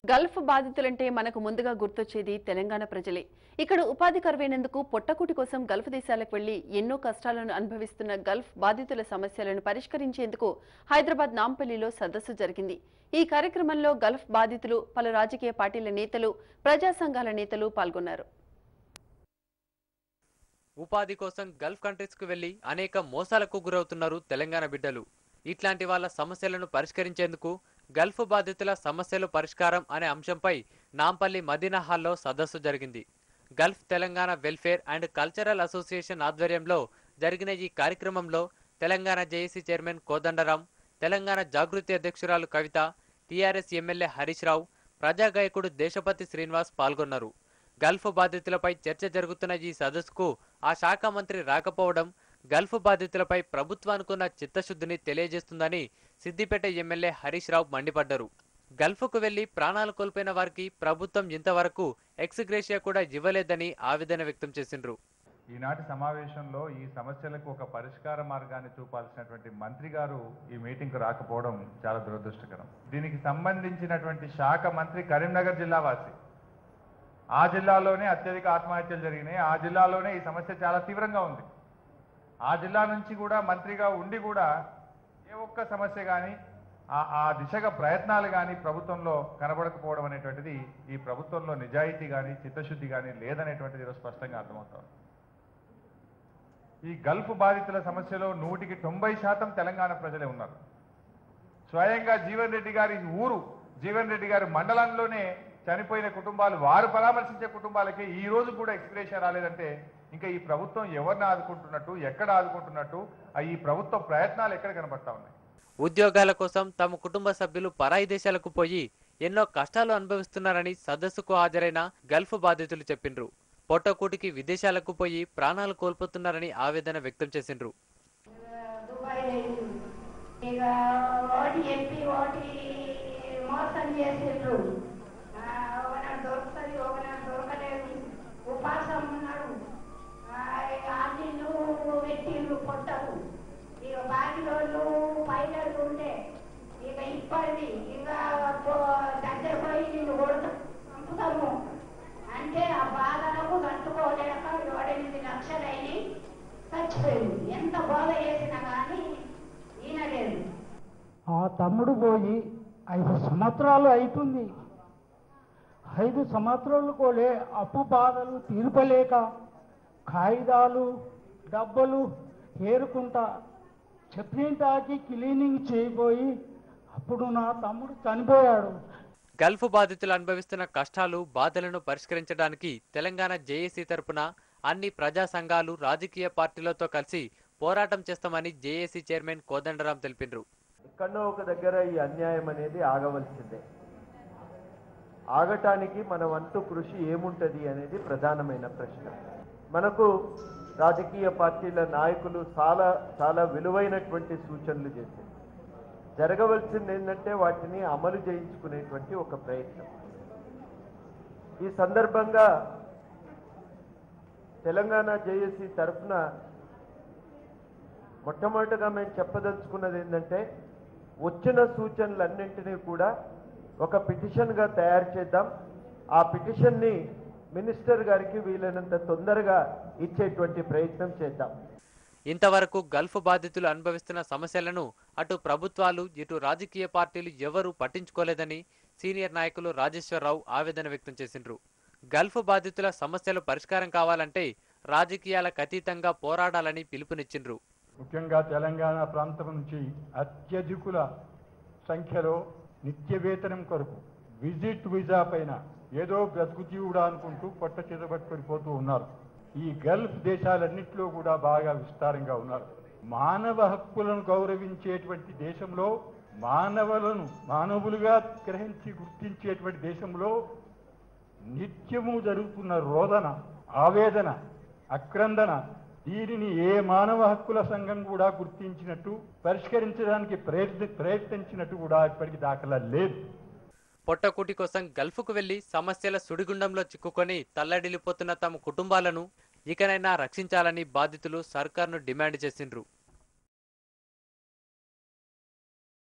Gulf బాధితులంటే మనకు ముందుగా గుర్తొచ్చేది తెలంగాణ ప్రజలే. ఇక్కడ ఉపాధి కరువైనందుకు పొట్టకూటి కోసం గల్ఫ్ దేశాలకు వెళ్లి ఎన్నో కష్టాలను అనుభవిస్తున్న గల్ఫ్ బాధితుల సమస్యలను పరిష్కరించేందుకు హైదరాబాద్ నాంపల్లిలో సదస్సు జరిగింది. ఈ కార్యక్రమంలో గల్ఫ్ బాధితులు, పలు రాజకీయ పార్టీల నేతలు, ప్రజా సంఘాల నేతలు పాల్గొన్నారు. ఉపాధి కోసం గల్ఫ్ కంట్రీస్ కు వెళ్లి అనేక మోసాలకు గురవుతున్నారు తెలంగాణ బిడ్డలు. ఇట్లాంటి వాళ్ళ సమస్యలను పరిష్కరించేందుకు గల్ఫ్ బాధితుల సమస్యలు పరిష్కారం అనే అంశంపై నాంపల్లి మదీనా హాల్లో సదస్సు జరిగింది. Gulf Telangana welfare and cultural association ఆధ్వర్యంలో జరిగిన ఈ కార్యక్రమంలో తెలంగాణ జేఏసీ చైర్మన్ కోదండరాం, తెలంగాణ జాగృతి అధ్యక్షురాలు కవిత, టీఆర్ఎస్ ఎమ్మెల్యే హరీష్ రావు, ప్రజాగాయకుడు దేశపతి శ్రీనివాస్ పాల్గొన్నారు. గల్ఫ్ బాధితులపై చర్చ జరుగుతున్న ఈ సదస్సుకు ఆ శాఖ మంత్రి రాకపోవడం గల్ఫ్ బాధితులపై ప్రభుత్వానికున్న చిత్తశుద్ధిని తెలియజేస్తుందని సిద్దిపేట ఎమ్మెల్యే హరీష్ రావు మండిపడ్డారు. గల్ఫ్కు వెళ్లి ప్రాణాలు కోల్పోయిన వారికి ప్రభుత్వం ఇంతవరకు ఎక్స్గ్రేషియా కూడా ఇవ్వలేదని ఆవేదన వ్యక్తం చేసిండ్రు. ఈనాటి సమావేశంలో ఈ సమస్యలకు ఒక పరిష్కార మార్గాన్ని చూపాల్సినటువంటి మంత్రి గారు ఈ మీటింగ్కు రాకపోవడం చాలా దురదృష్టకరం. దీనికి సంబంధించినటువంటి శాఖ మంత్రి కరీంనగర్ జిల్లా వాసి. ఆ జిల్లాలోనే అత్యధిక ఆత్మహత్యలు జరిగినాయి. ఆ జిల్లాలోనే ఈ సమస్య చాలా తీవ్రంగా ఉంది. ఆ జిల్లా నుంచి కూడా మంత్రిగా ఉండి కూడా ఏ ఒక్క సమస్య కానీ ఆ దిశగా ప్రయత్నాలు కానీ ప్రభుత్వంలో కనబడకపోవడం అనేటువంటిది ఈ ప్రభుత్వంలో నిజాయితీ కానీ చిత్తశుద్ధి కానీ లేదనేటువంటిది ఈరోజు స్పష్టంగా అర్థమవుతుంది. ఈ గల్ఫ్ బాధితుల సమస్యలో 100% తెలంగాణ ప్రజలే ఉన్నారు. స్వయంగా జీవన్ రెడ్డి గారి ఊరు, జీవన్ రెడ్డి గారి మండలంలోనే చనిపోయిన కుటుంబాలు, వారు పరామర్శించే కుటుంబాలకి ఈ రోజు కూడా ఎక్స్గ్రేషియా రాలేదంటే ఇంకా ఈ ప్రభుత్వం ఎవరిని ఆదుకుంటున్నట్టు, ఎక్కడ ఆదుకుంటున్నట్టు, ఈ ప్రభుత్వ ప్రయత్నాలు ఎక్కడ కనబడతా ఉన్నాయి. ఉద్యోగాల కోసం తమ కుటుంబ సభ్యులు పరాయి దేశాలకు పోయి ఎన్నో కష్టాలు అనుభవిస్తున్నారని సదస్సుకు హాజరైన గల్ఫ్ బాధితులు చెప్పిండ్రు. పొట్టకూటికి విదేశాలకు పోయి ప్రాణాలు కోల్పోతున్నారని ఆవేదన వ్యక్తం చేసిండ్రు. అంటే ఆ బాధలకు తట్టుకోలేక 8 లక్షలైన చచ్చిపోయింది. ఎంత బాధ చేసినా కానీ ఈయనలేదు. ఆ తమ్ముడు పోయి 5 సంవత్సరాలు అవుతుంది. 5 సంవత్సరాలు కోలే అప్పు బాధలు తీర్పలేక కాగితాలు డబ్బులు ఏరుకుంటా చెప్పినటాకి క్లీనింగ్ చేయబోయి అప్పుడు నా తమ్ముడు చనిపోయాడు. గల్ఫ్ బాధితులు అనుభవిస్తున్న కష్టాలు, బాధలను పరిష్కరించడానికి తెలంగాణ జేఏసీ తరపున అన్ని ప్రజా సంఘాలు, రాజకీయ పార్టీలతో కలిసి పోరాటం చేస్తామని జేఏసీ చైర్మన్ కోదండరాం తెలిపిండ్రు. ఎక్కడో ఒక దగ్గర ఈ అన్యాయం అనేది ఆగవలసిందే. ఆగటానికి మన వంతు కృషి ఏముంటది అనేది ప్రధానమైన ప్రశ్న. మనకు రాజకీయ పార్టీల నాయకులు చాలా విలువైనటువంటి సూచనలు చేశారు. జరగవలసింది ఏంటంటే వాటిని అమలు చేయించుకునేటువంటి ఒక ప్రయత్నం. ఈ సందర్భంగా తెలంగాణ జేఏసీ తరఫున మొట్టమొదటిగా మేము చెప్పదలుచుకున్నది ఏంటంటే వచ్చిన సూచనలన్నింటినీ కూడా ఒక పిటిషన్గా తయారు చేద్దాం. ఆ పిటిషన్ని మినిస్టర్ గారికి వీలైనంత తొందరగా ఇచ్చేటువంటి ప్రయత్నం చేద్దాం. ఇంతవరకు గల్ఫ్ బాధితులు అనుభవిస్తున్న సమస్యలను అటు ప్రభుత్వాలు, ఇటు రాజకీయ పార్టీలు ఎవరూ పట్టించుకోలేదని సీనియర్ నాయకులు రాజేశ్వరరావు ఆవేదన వ్యక్తం చేసిండ్రు. గల్ఫ్ బాధితుల సమస్యలు పరిష్కారం కావాలంటే రాజకీయాలకు అతీతంగా పోరాడాలని పిలుపునిచ్చిండ్రు. ముఖ్యంగా తెలంగాణ ప్రాంతం నుంచి అత్యధికుల సంఖ్యలో నిత్య వేతనం కొరకు విజిట్ వీసా పైన ఏదో బ్రతుకు జీవుడా అనుకుంటూ పొట్ట చేతబట్టుకొని పోతూ ఉన్నారు. ఈ గల్ఫ్ దేశాలన్నింటిలో కూడా బాగా విస్తారంగా ఉన్నారు. మానవ హక్కులను గౌరవించేటువంటి దేశంలో, మానవులుగా గ్రహించి గుర్తించేటువంటి దేశంలో నిత్యము జరుగుతున్న రోదన, ఆవేదన, ఆక్రందన, దీనిని ఏ మానవ హక్కుల సంఘం కూడా గుర్తించినట్టు, పరిష్కరించడానికి ప్రయత్నించినట్టు కూడా ఇప్పటికీ దాఖలా లేదు. పొట్టకూటి కోసం గల్ఫ్కు వెళ్లి సమస్యల సుడిగుండంలో చిక్కుకొని తల్లడిల్లిపోతున్న తమ కుటుంబాలను ఇకనైనా రక్షించాలని బాధితులు సర్కార్ను డిమాండ్ చేసిండ్రు.